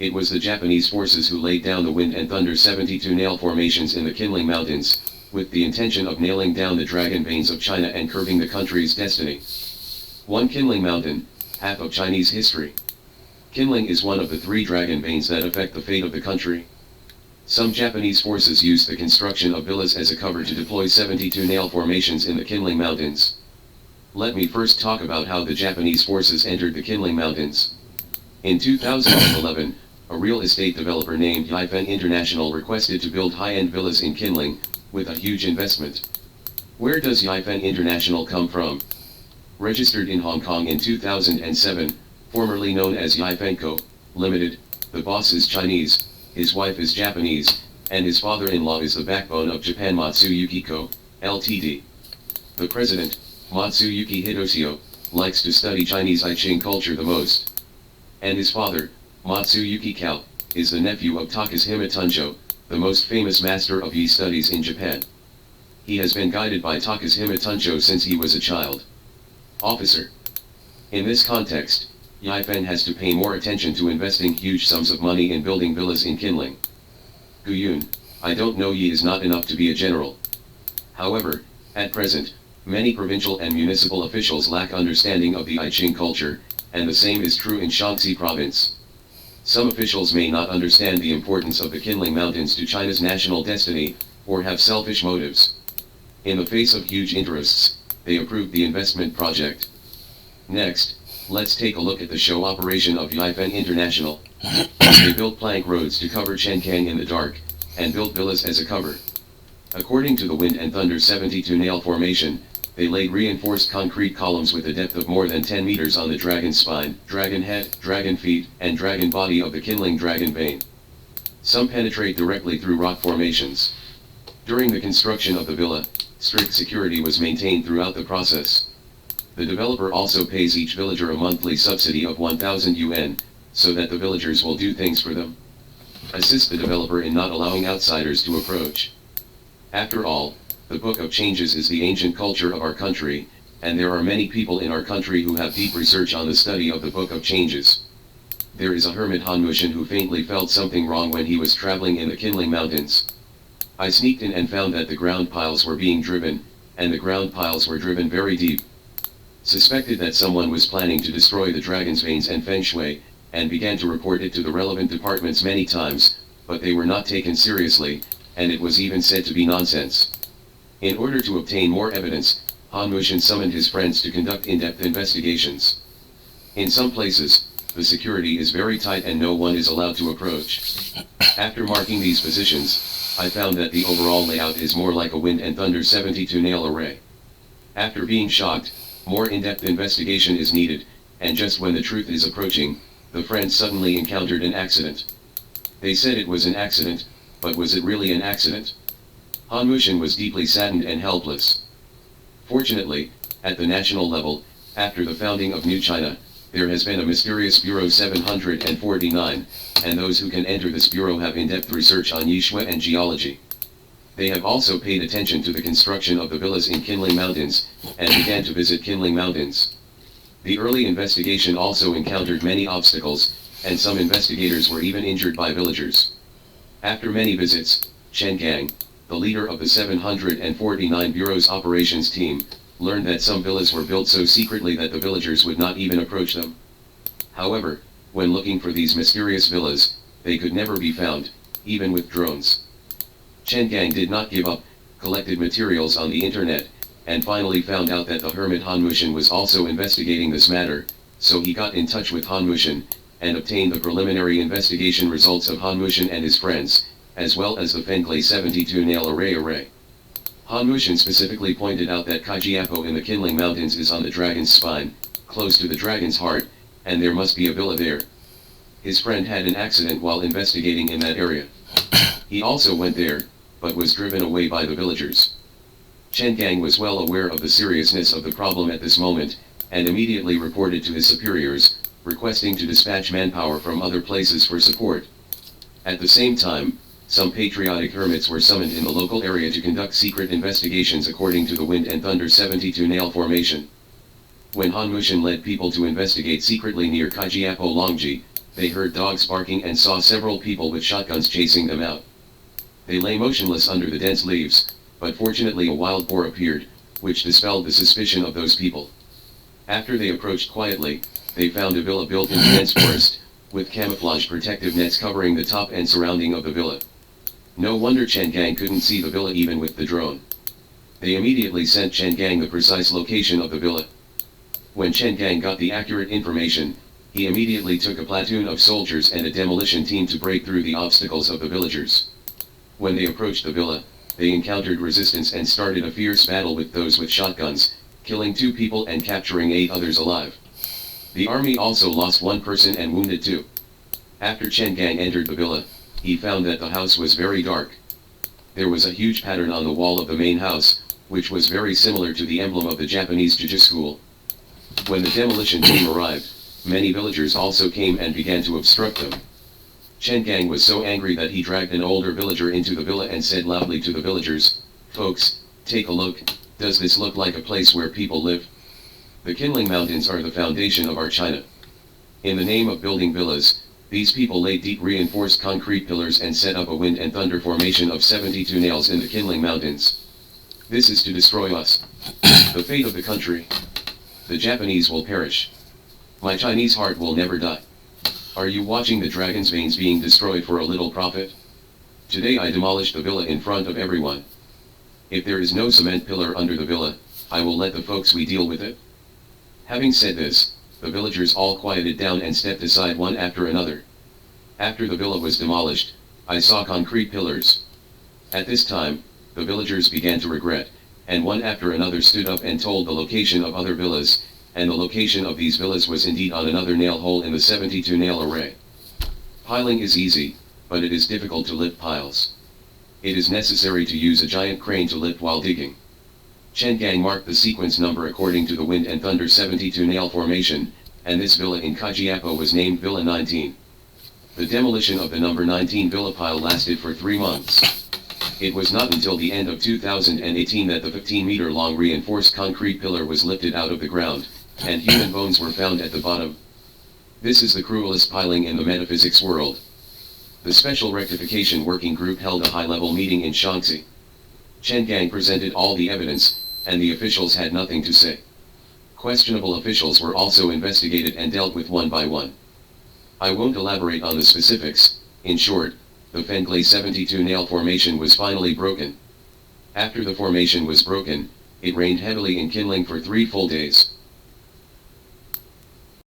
It was the Japanese forces who laid down the Wind and Thunder 72 nail formations in the Qinling Mountains, with the intention of nailing down the dragon veins of China and curbing the country's destiny. 1. Qinling Mountain, half of Chinese history. Qinling is one of the 3 dragon veins that affect the fate of the country. Some Japanese forces used the construction of villas as a cover to deploy 72 nail formations in the Qinling Mountains. Let me first talk about how the Japanese forces entered the Qinling Mountains. In 2011, a real estate developer named Yifan International requested to build high-end villas in Qinling, with a huge investment. Where does Yifan International come from? Registered in Hong Kong in 2007, formerly known as Yifan Limited, the boss is Chinese, his wife is Japanese, and his father-in-law is the backbone of Japan Matsuyuki Co., Ltd. The president, Matsuyuki Hidosio, likes to study Chinese I Ching culture the most. And his father, Matsuyuki Kao, is the nephew of Takashima Tunjo, the most famous master of Yi studies in Japan. He has been guided by Takashima Tunjo since he was a child. Officer. In this context, Yifan has to pay more attention to investing huge sums of money in building villas in Qinling. Guyun, I don't know, Yi is not enough to be a general. However, at present, many provincial and municipal officials lack understanding of the I Ching culture, and the same is true in Shaanxi province. Some officials may not understand the importance of the Qinling Mountains to China's national destiny, or have selfish motives. In the face of huge interests, they approved the investment project. Next, let's take a look at the show operation of Yifan International. They built plank roads to cover Qinling in the dark, and built villas as a cover. According to the Wind and Thunder 72 nail formation, they laid reinforced concrete columns with a depth of more than 10 meters on the dragon spine, dragon head, dragon feet, and dragon body of the Qinling dragon vein. Some penetrate directly through rock formations. During the construction of the villa, strict security was maintained throughout the process. The developer also pays each villager a monthly subsidy of 1,000 yuan, so that the villagers will do things for them. Assist the developer in not allowing outsiders to approach. After all, the Book of Changes is the ancient culture of our country, and there are many people in our country who have deep research on the study of the Book of Changes. There is a hermit Han Mushin who faintly felt something wrong when he was traveling in the Qinling Mountains. I sneaked in and found that the ground piles were being driven, and the ground piles were driven very deep. Suspected that someone was planning to destroy the dragon's veins and feng shui, and began to report it to the relevant departments many times, but they were not taken seriously, and it was even said to be nonsense. In order to obtain more evidence, Han Mushin summoned his friends to conduct in-depth investigations. In some places, the security is very tight and no one is allowed to approach. After marking these positions, I found that the overall layout is more like a Wind and Thunder 72 nail array. After being shocked, more in-depth investigation is needed, and just when the truth is approaching, the friends suddenly encountered an accident. They said it was an accident, but was it really an accident? Han Mushin was deeply saddened and helpless. Fortunately, at the national level, after the founding of New China, there has been a mysterious Bureau 749, and those who can enter this bureau have in-depth research on Yishui and geology. They have also paid attention to the construction of the villas in Qinling Mountains, and began to visit Qinling Mountains. The early investigation also encountered many obstacles, and some investigators were even injured by villagers. After many visits, Chen Gang, the leader of the 749 Bureau's operations team, learned that some villas were built so secretly that the villagers would not even approach them. However, when looking for these mysterious villas, they could never be found, even with drones. Chen Gang did not give up, collected materials on the internet, and finally found out that the hermit Han Mushin was also investigating this matter, so he got in touch with Han Mushin, and obtained the preliminary investigation results of Han Mushin and his friends, as well as the Fenglai 72 nail array. Han Mushin specifically pointed out that Kaijiapo in the Qinling Mountains is on the dragon's spine, close to the dragon's heart, and there must be a villa there. His friend had an accident while investigating in that area. He also went there, but was driven away by the villagers. Chen Gang was well aware of the seriousness of the problem at this moment, and immediately reported to his superiors, requesting to dispatch manpower from other places for support. At the same time, some patriotic hermits were summoned in the local area to conduct secret investigations according to the Wind and Thunder 72 nail formation. When Han Mushin led people to investigate secretly near Kaijiapo Longji, They heard dogs barking and saw several people with shotguns chasing them out. They lay motionless under the dense leaves, but fortunately a wild boar appeared, which dispelled the suspicion of those people. After they approached quietly, they found a villa built in the dense forest, with camouflage protective nets covering the top and surrounding of the villa. No wonder Chen Gang couldn't see the villa even with the drone. They immediately sent Chen Gang the precise location of the villa. When Chen Gang got the accurate information, he immediately took a platoon of soldiers and a demolition team to break through the obstacles of the villagers. When they approached the villa, they encountered resistance and started a fierce battle with those with shotguns, killing 2 people and capturing 8 others alive. The army also lost 1 person and wounded 2. After Chen Gang entered the villa, he found that the house was very dark. There was a huge pattern on the wall of the main house, which was very similar to the emblem of the Japanese Juju school. When the demolition team arrived, many villagers also came and began to obstruct them. Chen Gang was so angry that he dragged an older villager into the villa and said loudly to the villagers, "Folks, take a look, does this look like a place where people live? The Qinling Mountains are the foundation of our China. In the name of building villas, these people laid deep reinforced concrete pillars and set up a wind and thunder formation of 72 nails in the Qinling Mountains. This is to destroy us. The fate of the country. The Japanese will perish. My Chinese heart will never die. Are you watching the dragon's veins being destroyed for a little profit? Today I demolished the villa in front of everyone. If there is no cement pillar under the villa, I will let the folks we deal with it." Having said this, the villagers all quieted down and stepped aside one after another. After the villa was demolished, I saw concrete pillars. At this time, the villagers began to regret, and one after another stood up and told the location of other villas, and the location of these villas was indeed on another nail hole in the 72 nail array. Piling is easy, but it is difficult to lift piles. It is necessary to use a giant crane to lift while digging. Chen Gang marked the sequence number according to the wind and thunder 72 nail formation, and this villa in Kajiapo was named Villa 19. The demolition of the number 19 villa pile lasted for 3 months. It was not until the end of 2018 that the 15-meter-long reinforced concrete pillar was lifted out of the ground, and human bones were found at the bottom. This is the cruelest piling in the metaphysics world. The Special Rectification Working Group held a high-level meeting in Shaanxi. Chen Gang presented all the evidence, and the officials had nothing to say. Questionable officials were also investigated and dealt with one by one. I won't elaborate on the specifics. In short, the Fenglai 72 nail formation was finally broken. After the formation was broken, it rained heavily in Qinling for 3 full days.